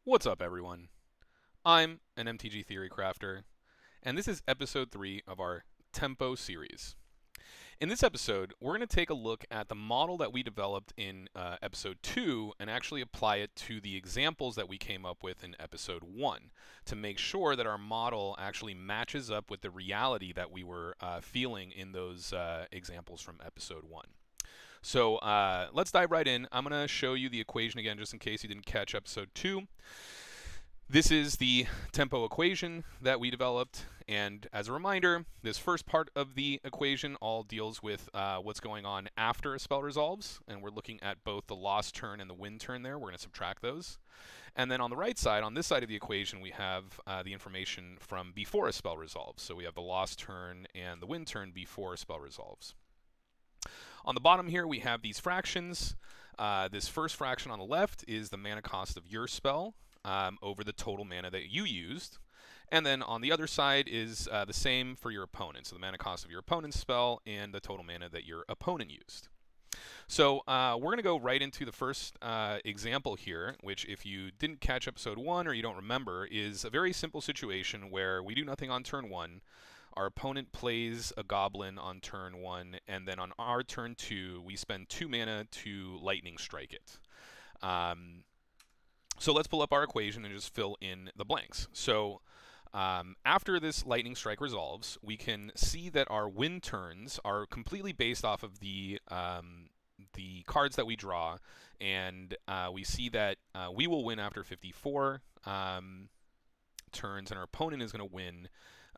What's up, everyone? I'm an MTG Theory Crafter, and this is episode 3 of our Tempo series. In this episode, we're going to take a look at the model that we developed in episode 2 and actually apply it to the examples that we came up with in episode 1 to make sure that our model actually matches up with the reality that we were feeling in those examples from episode 1. So let's dive right in. I'm going to show you the equation again just in case you didn't catch episode 2. This is the tempo equation that we developed, and as a reminder, this first part of the equation all deals with what's going on after a spell resolves, and we're looking at both the lost turn and the win turn there. We're going to subtract those. And then on the right side, on this side of the equation, we have the information from before a spell resolves. So we have the lost turn and the win turn before a spell resolves. On the bottom here, we have these fractions. This first fraction on the left is the mana cost of your spell over the total mana that you used. And then on the other side is the same for your opponent. So the mana cost of your opponent's spell and the total mana that your opponent used. So we're going to go right into the first example here, which if you didn't catch episode 1 or you don't remember, is a very simple situation where we do nothing on turn 1. Our opponent plays a goblin on turn 1, and then on our turn 2, we spend 2 mana to lightning strike it. So let's pull up our equation and just fill in the blanks. So after this lightning strike resolves, we can see that our win turns are completely based off of the cards that we draw, and we see that we will win after 54 turns, and our opponent is going to win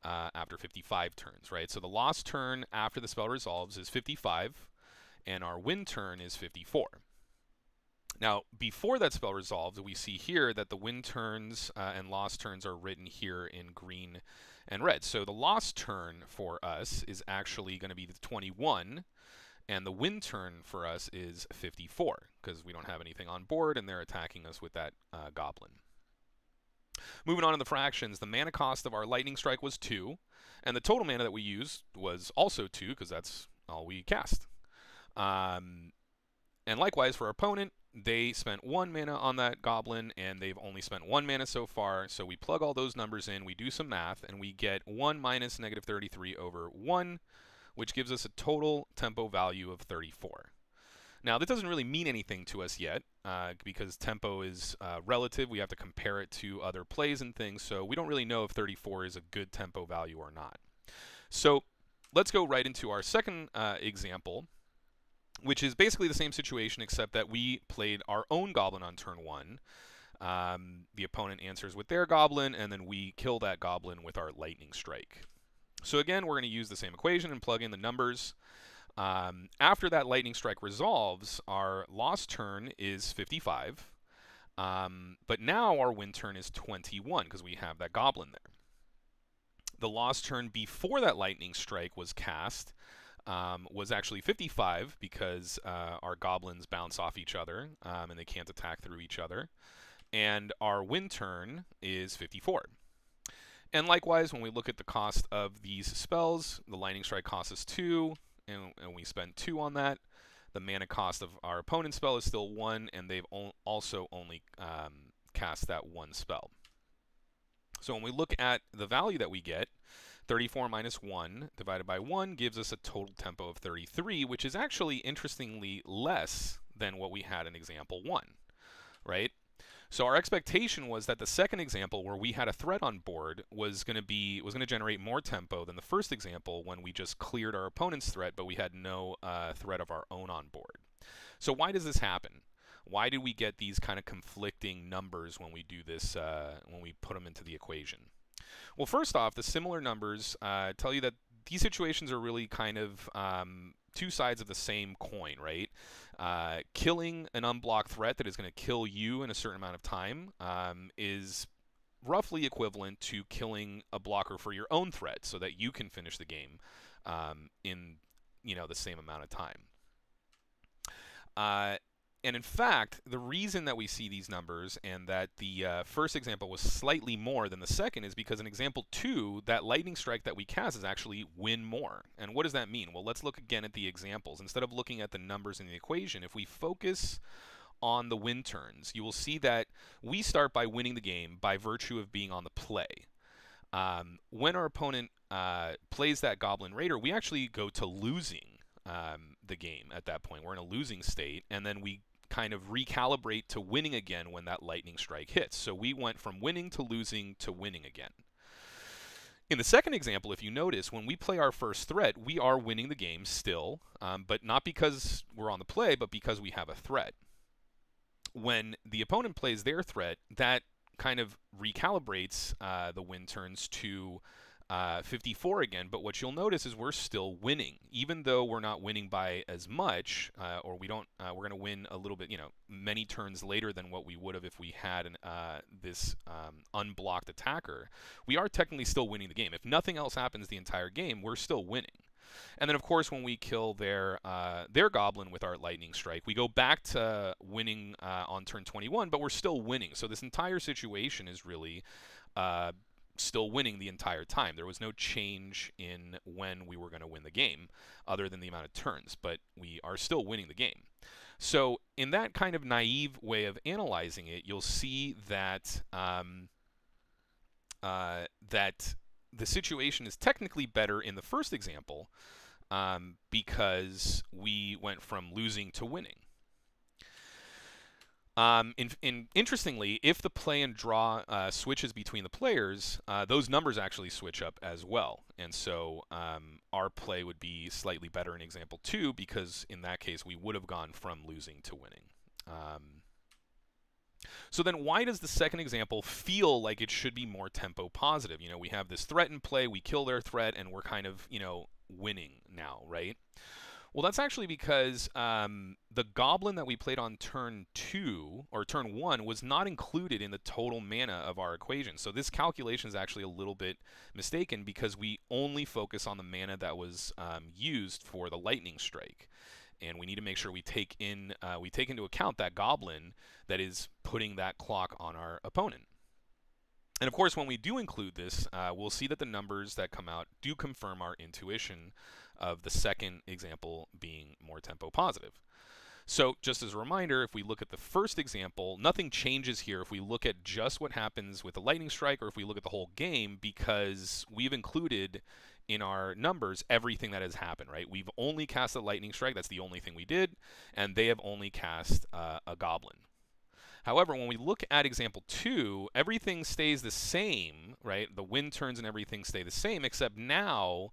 after 55 turns, right? So the lost turn after the spell resolves is 55, and our win turn is 54. Now, before that spell resolves, we see here that the win turns and lost turns are written here in green and red. So the lost turn for us is actually going to be the 21, and the win turn for us is 54, because we don't have anything on board, and they're attacking us with that goblin. Moving on to the fractions, the mana cost of our lightning strike was 2, and the total mana that we used was also 2, because that's all we cast. And likewise for our opponent, they spent 1 mana on that goblin, and they've only spent 1 mana so far. So we plug all those numbers in, we do some math, and we get 1 minus negative 33 over 1, which gives us a total tempo value of 34. Now, that doesn't really mean anything to us yet, because tempo is relative. We have to compare it to other plays and things, so we don't really know if 34 is a good tempo value or not. So let's go right into our second example, which is basically the same situation, except that we played our own goblin on turn 1. The opponent answers with their goblin, and then we kill that goblin with our lightning strike. So again, we're going to use the same equation and plug in the numbers. After that lightning strike resolves, our lost turn is 55, but now our win turn is 21 because we have that goblin there. The lost turn before that lightning strike was cast was actually 55 because our goblins bounce off each other and they can't attack through each other. And our win turn is 54. And likewise, when we look at the cost of these spells, the lightning strike costs us 2, and we spend 2 on that. The mana cost of our opponent's spell is still 1, and they've also only cast that 1 spell. So when we look at the value that we get, 34 minus 1 divided by 1 gives us a total tempo of 33, which is actually interestingly less than what we had in example 1, right? So our expectation was that the second example, where we had a threat on board, was going to generate more tempo than the first example when we just cleared our opponent's threat, but we had no threat of our own on board. So why does this happen? Why do we get these kind of conflicting numbers when we do this, when we put them into the equation? Well, first off, the similar numbers tell you that these situations are really kind of two sides of the same coin, right? Killing an unblocked threat that is going to kill you in a certain amount of time is roughly equivalent to killing a blocker for your own threat so that you can finish the game in the same amount of time. And in fact, the reason that we see these numbers and that the first example was slightly more than the second is because in example 2, that lightning strike that we cast is actually win more. And what does that mean? Well, let's look again at the examples. Instead of looking at the numbers in the equation, if we focus on the win turns, you will see that we start by winning the game by virtue of being on the play. When our opponent plays that Goblin Raider, we actually go to losing the game at that point. We're in a losing state, and then we kind of recalibrate to winning again when that lightning strike hits. So we went from winning to losing to winning again. In the second example, if you notice, when we play our first threat, we are winning the game still, but not because we're on the play, but because we have a threat. When the opponent plays their threat, that kind of recalibrates the win turns to 54 again, but what you'll notice is we're still winning, even though we're not winning by as much, or we don't. We're going to win a little bit, many turns later than what we would have if we had this unblocked attacker. We are technically still winning the game. If nothing else happens the entire game, we're still winning. And then, of course, when we kill their goblin with our lightning strike, we go back to winning on turn 21, but we're still winning. So this entire situation is really still winning the entire time. There was no change in when we were going to win the game other than the amount of turns, but we are still winning the game. So in that kind of naive way of analyzing it, you'll see that that the situation is technically better in the first example because we went from losing to winning. Interestingly, if the play and draw switches between the players, those numbers actually switch up as well. And so our play would be slightly better in example 2 because in that case we would have gone from losing to winning. So then why does the second example feel like it should be more tempo positive? We have this threat in play, we kill their threat, and we're kind of, winning now, right? Well, that's actually because the goblin that we played on turn 2 or turn 1 was not included in the total mana of our equation. So this calculation is actually a little bit mistaken because we only focus on the mana that was used for the lightning strike, and we need to make sure we take into account that goblin that is putting that clock on our opponent. And of course, when we do include this, we'll see that the numbers that come out do confirm our intuition of the second example being more tempo positive. So just as a reminder, if we look at the first example, nothing changes here if we look at just what happens with the lightning strike or if we look at the whole game, because we've included in our numbers everything that has happened, right? We've only cast a lightning strike, that's the only thing we did, and they have only cast a goblin. However, when we look at example 2, everything stays the same, right? The win turns and everything stay the same, except now,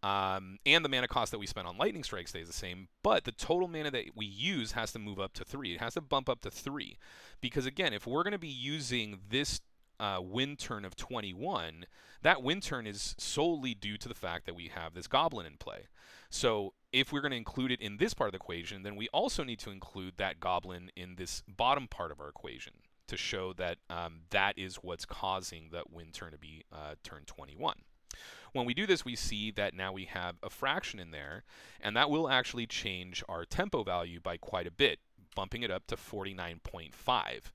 and the mana cost that we spent on lightning strike stays the same, but the total mana that we use has to move up to 3. It has to bump up to 3. Because again, if we're going to be using this win turn of 21, that win turn is solely due to the fact that we have this goblin in play. So if we're going to include it in this part of the equation, then we also need to include that goblin in this bottom part of our equation to show that that is what's causing that win turn to be turn 21. When we do this, we see that now we have a fraction in there, and that will actually change our tempo value by quite a bit, bumping it up to 49.5.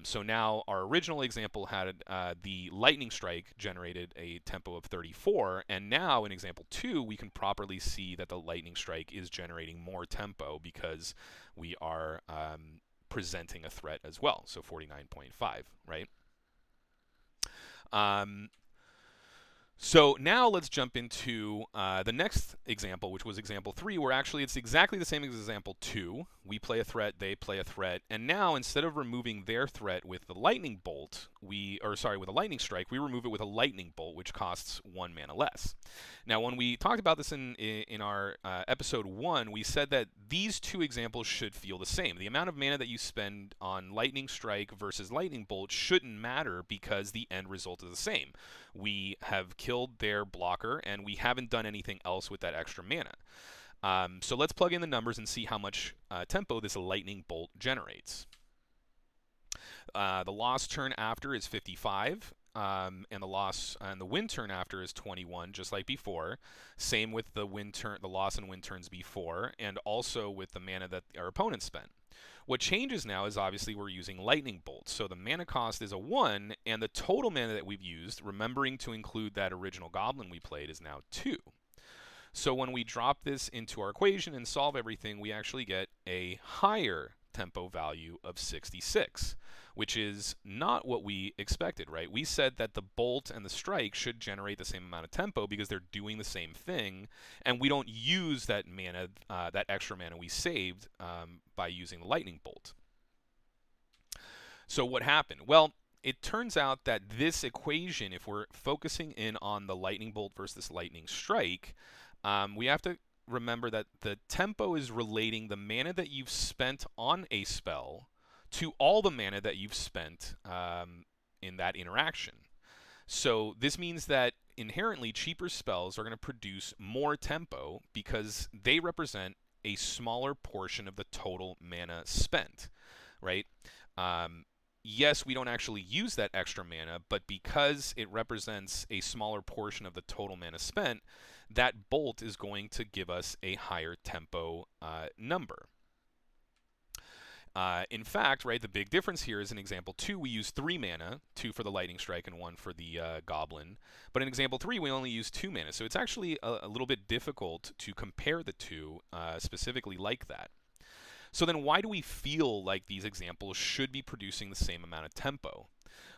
So now our original example had the lightning strike generated a tempo of 34, and now in example 2 we can properly see that the lightning strike is generating more tempo because we are presenting a threat as well, so 49.5, right? So now let's jump into the next example, which was example 3, where actually it's exactly the same as example 2. We play a threat, they play a threat, and now instead of removing their threat with the lightning bolt, with a lightning strike, we remove it with a lightning bolt, which costs 1 mana less. Now, when we talked about this in our episode 1, we said that these two examples should feel the same. The amount of mana that you spend on lightning strike versus lightning bolt shouldn't matter because the end result is the same. We have killed their blocker, and we haven't done anything else with that extra mana. So let's plug in the numbers and see how much tempo this lightning bolt generates. The loss turn after is 55, and the win turn after is 21, just like before. Same with the loss and win turns before, and also with the mana that our opponent spent. What changes now is obviously we're using lightning bolts. So the mana cost is a 1, and the total mana that we've used, remembering to include that original goblin we played, is now 2. So when we drop this into our equation and solve everything, we actually get a higher tempo value of 66, which is not what we expected, right? We said that the bolt and the strike should generate the same amount of tempo because they're doing the same thing, and we don't use that mana, that extra mana we saved by using the lightning bolt. So what happened? Well, it turns out that this equation, if we're focusing in on the lightning bolt versus lightning strike, we have to remember that the tempo is relating the mana that you've spent on a spell to all the mana that you've spent in that interaction. So this means that inherently cheaper spells are going to produce more tempo because they represent a smaller portion of the total mana spent, right? Yes, we don't actually use that extra mana, but because it represents a smaller portion of the total mana spent, that bolt is going to give us a higher tempo number. In fact, right, the big difference here is in example 2, we use 3 mana, 2 for the lightning strike and 1 for the goblin. But in example 3, we only use 2 mana. So it's actually a little bit difficult to compare the two specifically like that. So then why do we feel like these examples should be producing the same amount of tempo?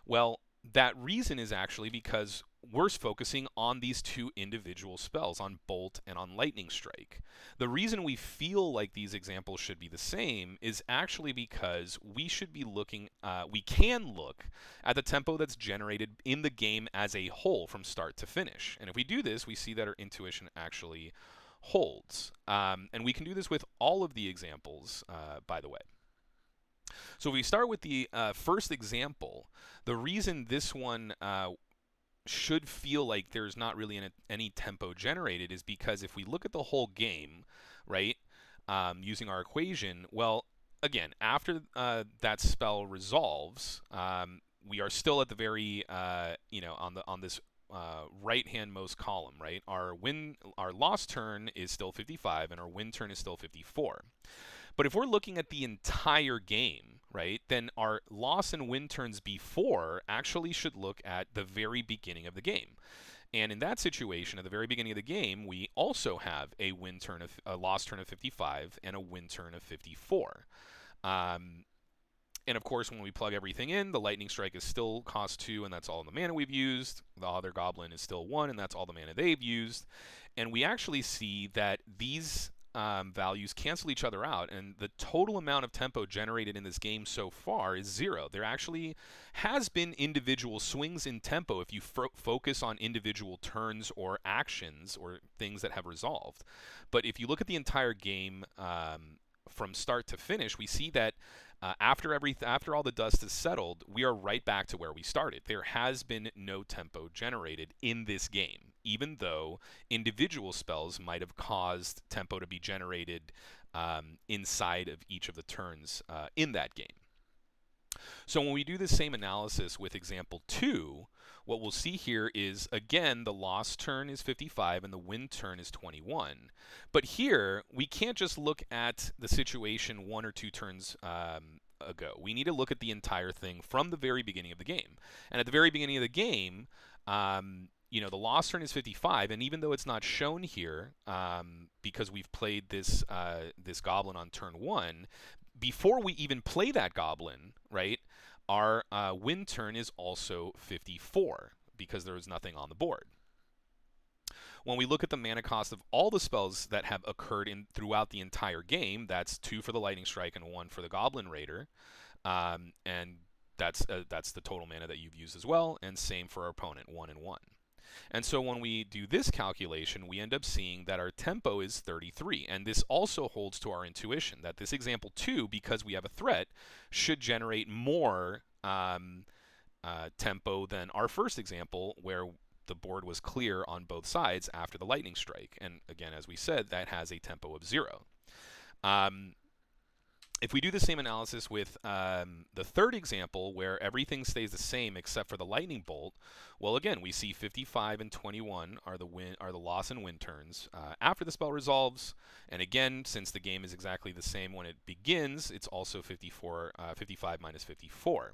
Well, that reason is actually because we're focusing on these two individual spells, on Bolt and on Lightning Strike. The reason we feel like these examples should be the same is actually because we should be looking, we can look at the tempo that's generated in the game as a whole from start to finish. And if we do this, we see that our intuition actually holds. And we can do this with all of the examples, by the way. So if we start with the first example, the reason this one should feel like there's not really any tempo generated is because if we look at the whole game, right, using our equation, well, again, after that spell resolves, we are still at the very, on this right-hand most column, right? Our lost turn is still 55, and our win turn is still 54. But if we're looking at the entire game, right, then our loss and win turns before actually should look at the very beginning of the game. And in that situation, at the very beginning of the game, we also have a loss turn of 55 and a win turn of 54. And of course, when we plug everything in, the lightning strike is still cost 2, and that's all the mana we've used. The other goblin is still 1, and that's all the mana they've used. And we actually see that these values cancel each other out, and the total amount of tempo generated in this game so far is 0. There actually has been individual swings in tempo if you focus on individual turns or actions or things that have resolved. But if you look at the entire game from start to finish, we see that after all the dust is settled, we are right back to where we started. There has been no tempo generated in this game, even though individual spells might have caused tempo to be generated inside of each of the turns in that game. So when we do the same analysis with example 2, what we'll see here is, again, the lost turn is 55 and the win turn is 21. But here, we can't just look at the situation 1 or 2 turns ago. We need to look at the entire thing from the very beginning of the game. And at the very beginning of the game, the lost turn is 55, and even though it's not shown here because we've played this goblin on turn 1, before we even play that goblin, right, our win turn is also 54 because there is nothing on the board. When we look at the mana cost of all the spells that have occurred throughout the entire game, that's 2 for the lightning strike and 1 for the goblin raider, and that's the total mana that you've used as well, and same for our opponent, 1 and 1. And so when we do this calculation, we end up seeing that our tempo is 33. And this also holds to our intuition, that this example 2, because we have a threat, should generate more tempo than our first example, where the board was clear on both sides after the lightning strike. And again, as we said, that has a tempo of 0. If we do the same analysis with the third example, where everything stays the same except for the lightning bolt, well, again, we see 55 and 21 are the loss and win turns after the spell resolves. And again, since the game is exactly the same when it begins, it's also 55 minus 54.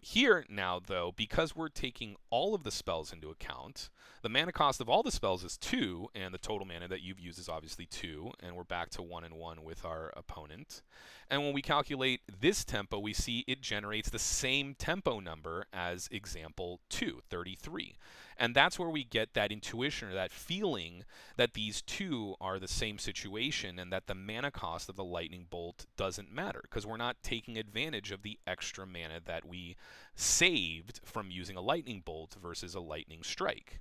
Here now, though, because we're taking all of the spells into account, the mana cost of all the spells is 2, and the total mana that you've used is obviously 2, and we're back to 1 and 1 with our opponent. And when we calculate this tempo, we see it generates the same tempo number as example 2, 33. And that's where we get that intuition or that feeling that these two are the same situation and that the mana cost of the lightning bolt doesn't matter because we're not taking advantage of the extra mana that we saved from using a lightning bolt versus a lightning strike.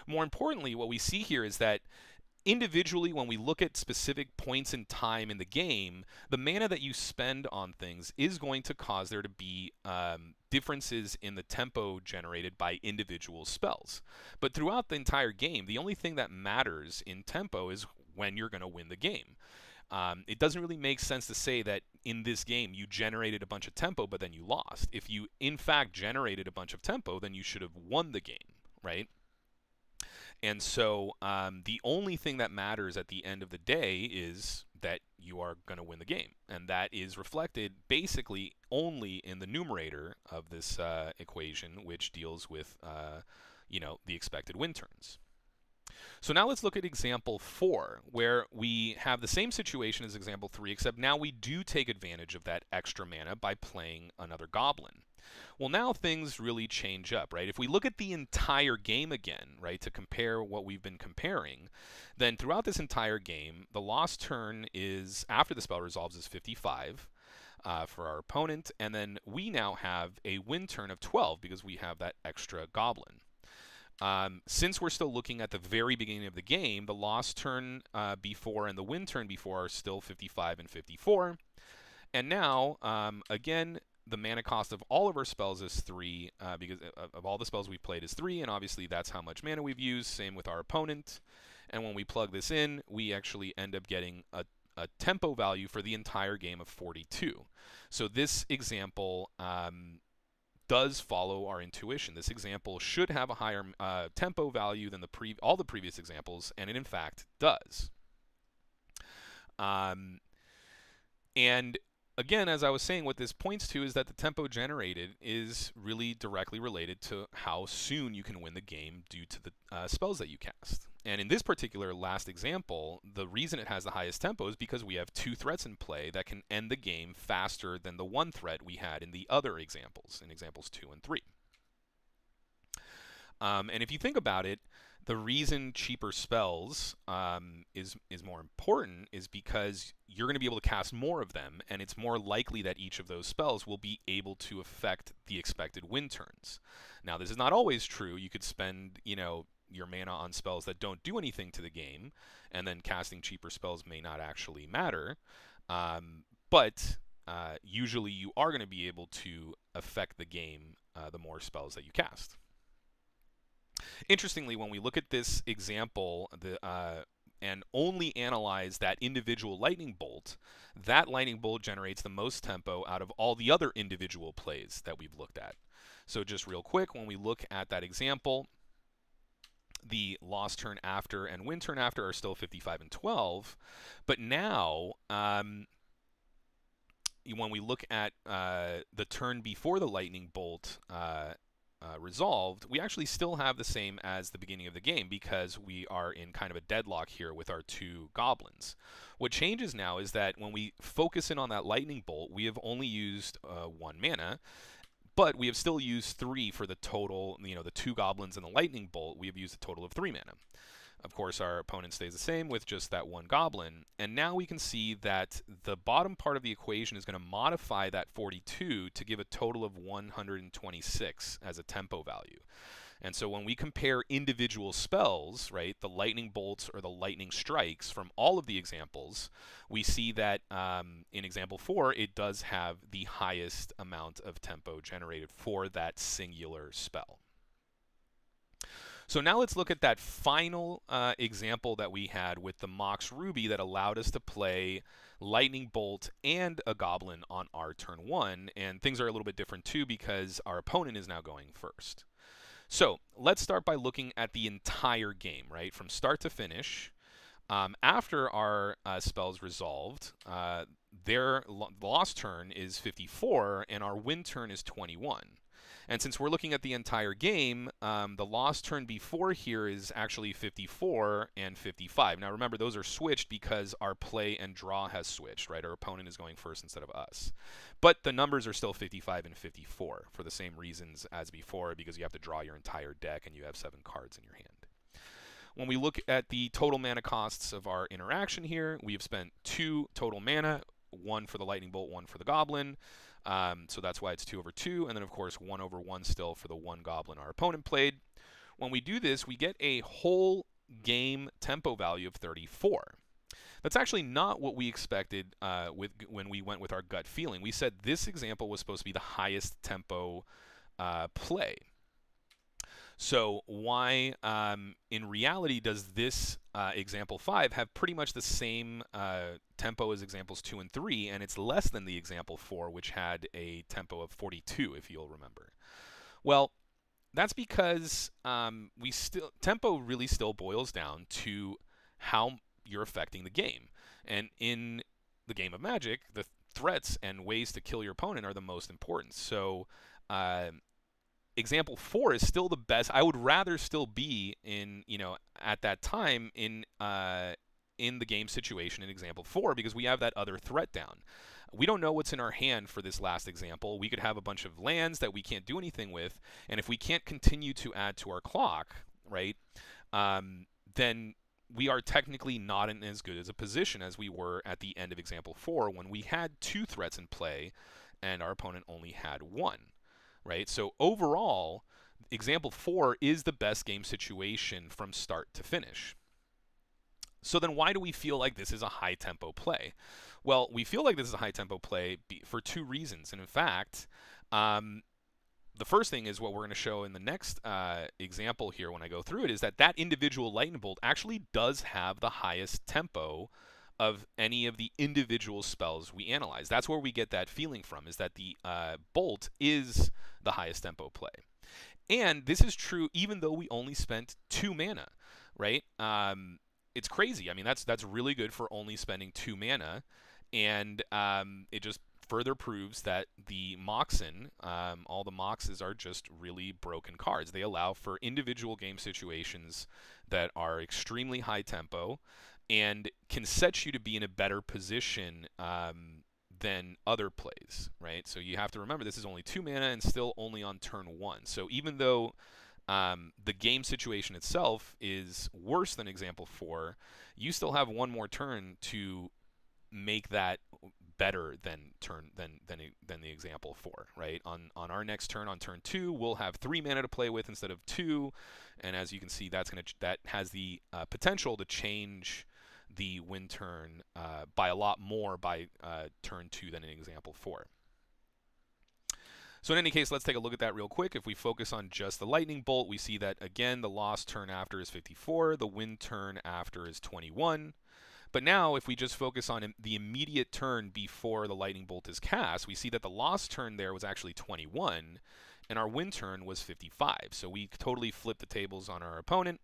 More importantly, what we see here is that individually, when we look at specific points in time in the game, the mana that you spend on things is going to cause there to be differences in the tempo generated by individual spells. But throughout the entire game, the only thing that matters in tempo is when you're going to win the game. It doesn't really make sense to say that in this game you generated a bunch of tempo, but then you lost. If you, in fact, generated a bunch of tempo, then you should have won the game, right? And so the only thing that matters at the end of the day is that you are going to win the game. And that is reflected basically only in the numerator of this equation, which deals with the expected win turns. So now let's look at example 4, where we have the same situation as example 3, except now we do take advantage of that extra mana by playing another goblin. Well, now things really change up, right? If we look at the entire game again, right, to compare what we've been comparing, then throughout this entire game, the lost turn is, after the spell resolves, is 55 for our opponent, and then we now have a win turn of 12 because we have that extra goblin. Since we're still looking at the very beginning of the game, the lost turn before and the win turn before are still 55 and 54. And now, again, the mana cost of all of our spells is 3, because of all the spells we've played is 3, and obviously that's how much mana we've used, same with our opponent. And when we plug this in, we actually end up getting a tempo value for the entire game of 42. So this example does follow our intuition. This example should have a higher tempo value than all the previous examples, and it in fact does. And again, as I was saying, what this points to is that the tempo generated is really directly related to how soon you can win the game due to the spells that you cast. And in this particular last example, the reason it has the highest tempo is because we have 2 threats in play that can end the game faster than the 1 threat we had in the other examples, in examples 2 and 3. And if you think about it, the reason cheaper spells is more important is because you're going to be able to cast more of them, and it's more likely that each of those spells will be able to affect the expected win turns. Now, this is not always true. You could spend, your mana on spells that don't do anything to the game, and then casting cheaper spells may not actually matter. But usually you are going to be able to affect the game the more spells that you cast. Interestingly, when we look at this example and only analyze that individual lightning bolt, that lightning bolt generates the most tempo out of all the other individual plays that we've looked at. So just real quick, when we look at that example, the lost turn after and win turn after are still 55 and 12. But now, when we look at the turn before the lightning bolt resolved, we actually still have the same as the beginning of the game because we are in kind of a deadlock here with our 2 goblins. What changes now is that when we focus in on that lightning bolt, we have only used 1 mana, but we have still used 3 for the total, the 2 goblins and the lightning bolt, we have used a total of 3 mana. Of course, our opponent stays the same with just that 1 goblin. And now we can see that the bottom part of the equation is going to modify that 42 to give a total of 126 as a tempo value. And so when we compare individual spells, right, the lightning bolts or the lightning strikes from all of the examples, we see that in example 4, it does have the highest amount of tempo generated for that singular spell. So now let's look at that final example that we had with the Mox Ruby that allowed us to play Lightning Bolt and a Goblin on our turn 1. And things are a little bit different too because our opponent is now going first. So let's start by looking at the entire game, right? From start to finish. After our spells resolved, their lost turn is 54 and our win turn is 21. And since we're looking at the entire game, the lost turn before here is actually 54 and 55. Now remember, those are switched because our play and draw has switched, right? Our opponent is going first instead of us. But the numbers are still 55 and 54 for the same reasons as before, because you have to draw your entire deck and you have 7 cards in your hand. When we look at the total mana costs of our interaction here, we have spent 2 total mana, 1 for the lightning bolt, 1 for the goblin. So that's why it's 2 over 2, and then of course 1 over 1 still for the 1 goblin our opponent played. When we do this, we get a whole game tempo value of 34. That's actually not what we expected when we went with our gut feeling. We said this example was supposed to be the highest tempo play. So why, in reality, does this example 5 have pretty much the same tempo as examples 2 and 3, and it's less than the example 4, which had a tempo of 42, if you'll remember? Well, that's because tempo really still boils down to how you're affecting the game. And in the game of Magic, the threats and ways to kill your opponent are the most important. So example 4 is still the best. I would rather still be in, at that time in the game situation in example 4, because we have that other threat down. We don't know what's in our hand for this last example. We could have a bunch of lands that we can't do anything with, and if we can't continue to add to our clock, right, then we are technically not in as good as a position as we were at the end of example 4 when we had 2 threats in play and our opponent only had 1. Right? So overall, example 4 is the best game situation from start to finish. So then why do we feel like this is a high tempo play? Well, we feel like this is a high tempo play for 2 reasons. And in fact, the first thing is what we're going to show in the next example here when I go through it, is that individual lightning bolt actually does have the highest tempo of any of the individual spells we analyze. That's where we get that feeling from, is that the bolt is the highest tempo play. And this is true even though we only spent 2 mana, right? It's crazy. I mean, that's really good for only spending 2 mana, and it just further proves that the Moxen, all the Moxes are just really broken cards. They allow for individual game situations that are extremely high tempo and can set you to be in a better position than other plays, right? So you have to remember this is only 2 mana and still only on turn 1. So even though the game situation itself is worse than example 4, you still have 1 more turn to make that better than the example 4, right? On our next turn, on turn 2, we'll have 3 mana to play with instead of 2, and as you can see, that has the potential to change the win turn by a lot more by turn 2 than in example 4. So in any case, let's take a look at that real quick. If we focus on just the lightning bolt, we see that, again, the lost turn after is 54, the win turn after is 21. But now, if we just focus on the immediate turn before the lightning bolt is cast, we see that the lost turn there was actually 21, and our win turn was 55. So we totally flipped the tables on our opponent.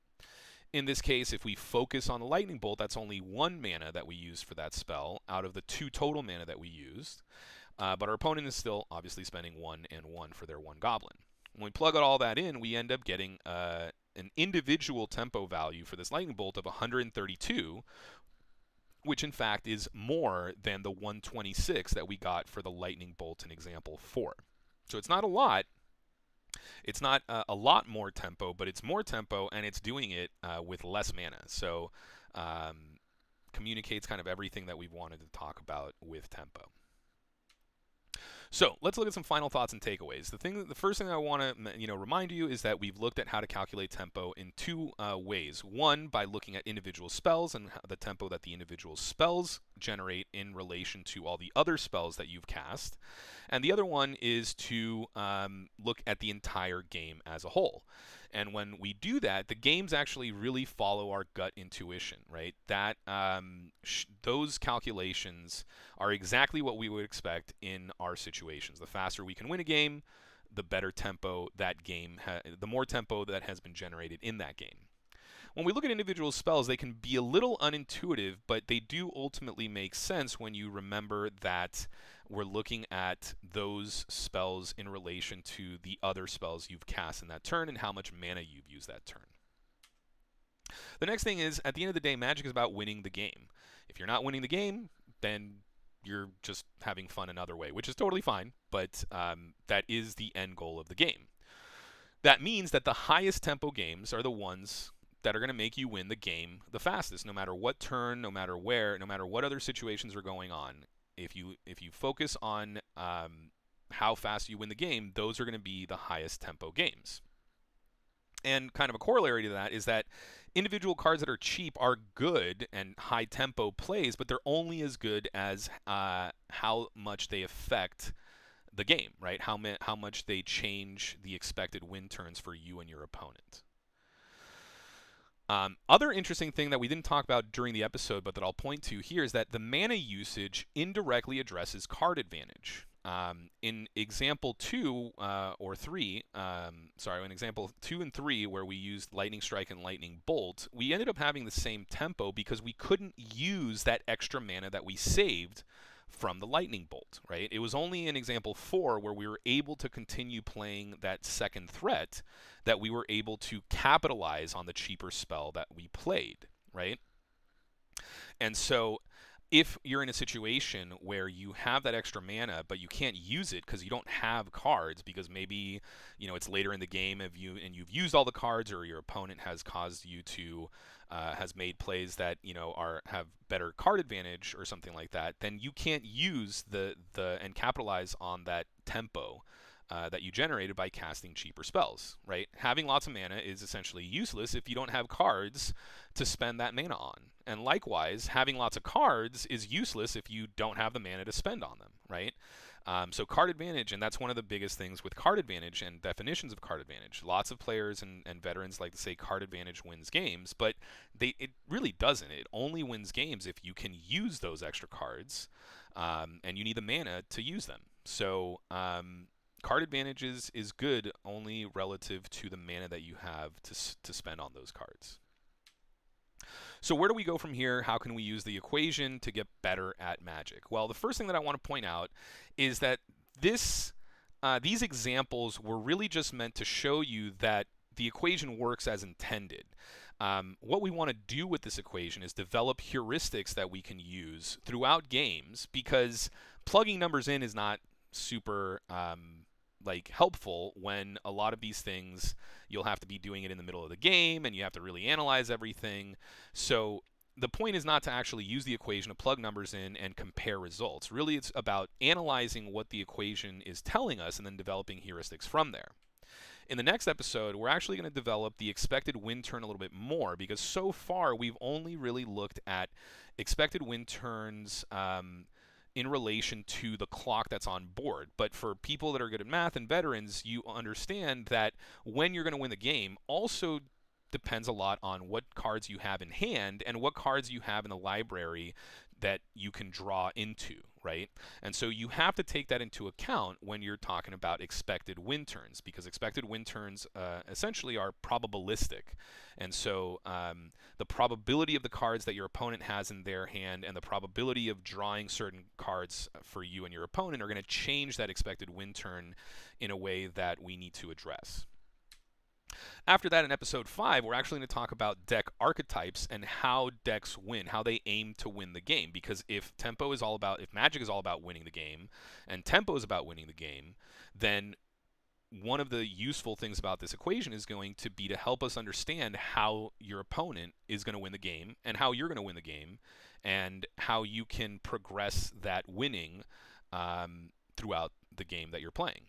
In this case, if we focus on the lightning bolt, that's only 1 mana that we used for that spell out of the 2 total mana that we used. But our opponent is still obviously spending 1 and 1 for their 1 goblin. When we plug all that in, we end up getting an individual tempo value for this lightning bolt of 132, which in fact is more than the 126 that we got for the lightning bolt in example 4. So it's not a lot. It's not a lot more tempo, but it's more tempo, and it's doing it with less mana. So communicates kind of everything that we've wanted to talk about with tempo. So let's look at some final thoughts and takeaways. The first thing I want to remind you is that we've looked at how to calculate tempo in 2 ways. One, by looking at individual spells and the tempo that the individual spells generate in relation to all the other spells that you've cast. And the other one is to look at the entire game as a whole. And when we do that, the games actually really follow our gut intuition, right? That those calculations are exactly what we would expect in our situations. The faster we can win a game, the better tempo that game, the more tempo that has been generated in that game. when we look at individual spells, they can be a little unintuitive, but they do ultimately make sense when you remember that we're looking at those spells in relation to the other spells you've cast in that turn and how much mana you've used that turn. The next thing is, at the end of the day, Magic is about winning the game. If you're not winning the game, then you're just having fun another way, which is totally fine, but that is the end goal of the game. That means that the highest tempo games are the ones that are going to make you win the game the fastest, no matter what turn, no matter where, no matter what other situations are going on. If you focus on how fast you win the game, those are going to be the highest tempo games. And kind of a corollary to that is that individual cards that are cheap are good and high tempo plays, but they're only as good as how much they affect the game, right? How much they change the expected win turns for you and your opponent. Other interesting thing that we didn't talk about during the episode, but that I'll point to here, is that the mana usage indirectly addresses card advantage. In example 2 or 3, in example 2 and 3, where we used Lightning Strike and Lightning Bolt, we ended up having the same tempo because we couldn't use that extra mana that we saved from the Lightning Bolt, right? It was only in example 4 where we were able to continue playing that second threat that we were able to capitalize on the cheaper spell that we played, right? And so if you're in a situation where you have that extra mana but you can't use it because you don't have cards, because maybe it's later in the game and you've used all the cards, or your opponent has caused you to has made plays that have better card advantage or something like that, then you can't use and capitalize on that tempo that you generated by casting cheaper spells, right? Having lots of mana is essentially useless if you don't have cards to spend that mana on. And likewise, having lots of cards is useless if you don't have the mana to spend on them, right? So card advantage, and that's one of the biggest things with card advantage and definitions of card advantage. Lots of players and veterans like to say card advantage wins games, but it really doesn't. It only wins games if you can use those extra cards, and you need the mana to use them. So card advantage is good only relative to the mana that you have to spend on those cards. So where do we go from here? How can we use the equation to get better at Magic? Well, the first thing that I want to point out is that these examples were really just meant to show you that the equation works as intended. What we want to do with this equation is develop heuristics that we can use throughout games, because plugging numbers in is not super helpful when a lot of these things you'll have to be doing it in the middle of the game and you have to really analyze everything. So the point is not to actually use the equation to plug numbers in and compare results. Really, it's about analyzing what the equation is telling us and then developing heuristics from there. In the next episode, we're actually going to develop the expected win turn a little bit more, because so far we've only really looked at expected win turns in relation to the clock that's on board. But for people that are good at math and veterans, you understand that when you're going to win the game also depends a lot on what cards you have in hand and what cards you have in the library that you can draw into, right? And so you have to take that into account when you're talking about expected win turns, because expected win turns essentially are probabilistic. And so the probability of the cards that your opponent has in their hand and the probability of drawing certain cards for you and your opponent are going to change that expected win turn in a way that we need to address. After that, in episode 5, we're actually going to talk about deck archetypes and how decks win, how they aim to win the game. Because if Magic is all about winning the game, and tempo is about winning the game, then one of the useful things about this equation is going to be to help us understand how your opponent is going to win the game and how you're going to win the game, and how you can progress that winning throughout the game that you're playing.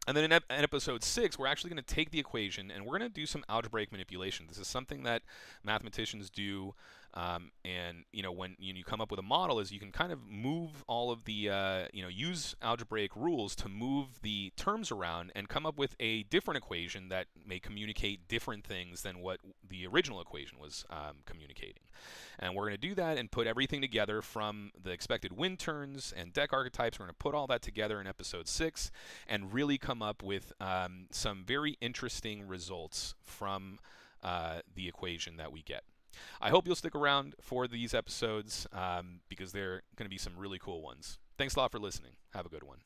And then in episode 6, we're actually going to take the equation and we're going to do some algebraic manipulation. This is something that mathematicians do, and when you come up with a model, is you can kind of move all of the use algebraic rules to move the terms around and come up with a different equation that may communicate different things than what the original equation was communicating. And we're going to do that and put everything together from the expected win turns and deck archetypes. We're going to put all that together in episode 6 and really come up with some very interesting results from the equation that we get. I hope you'll stick around for these episodes because they're going to be some really cool ones. Thanks a lot for listening. Have a good one.